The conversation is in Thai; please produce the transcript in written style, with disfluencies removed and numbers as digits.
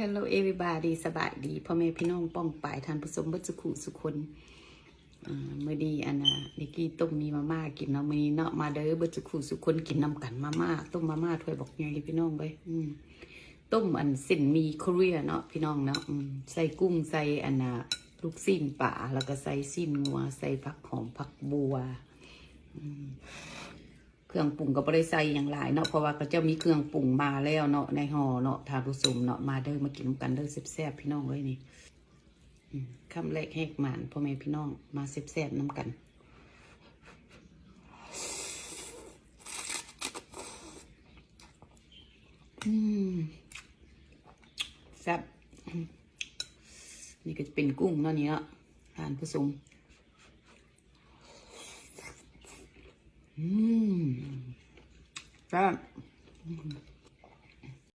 Hello everybody สบายดีพ่อแม่พี่น้องป้องปายทานผสมบัจจุขุสุคนเมื่อดีอันน่ะนิกกี้ต้มมีมาม่ากินเนาะมื้อนี้เนาะมาเด้อบัจจุขุสุคนกินน้ำกันมาม่าต้มมาม่าถ้วยบอกไงพี่น้องไปต้มอันเส้นมีเกาหลีเนาะพี่น้องเนาะใส่กุ้งใส่อันน่ะลูกซีนป่าแล้วก็ใส่ซีนงัวใส่ผักหอมผักบัวเครื่องปรุงก็บ่ได้ใส่อย่างหลายเนาะเพราะว่าก็จะมีเครื่องปรุงมาแล้วเนาะในห่อเนาะทานผสมเนาะมาเด้อมากินกันเด้อแซ่บๆพี่น้องเลยนี่คำแรกแหกหมานพ่อแม่พี่น้องมาแซ่บๆน้ำกันแซ่บนี่ก็จะเป็นกุ้งเนาะนี่เนาะทานผสมแซ่บ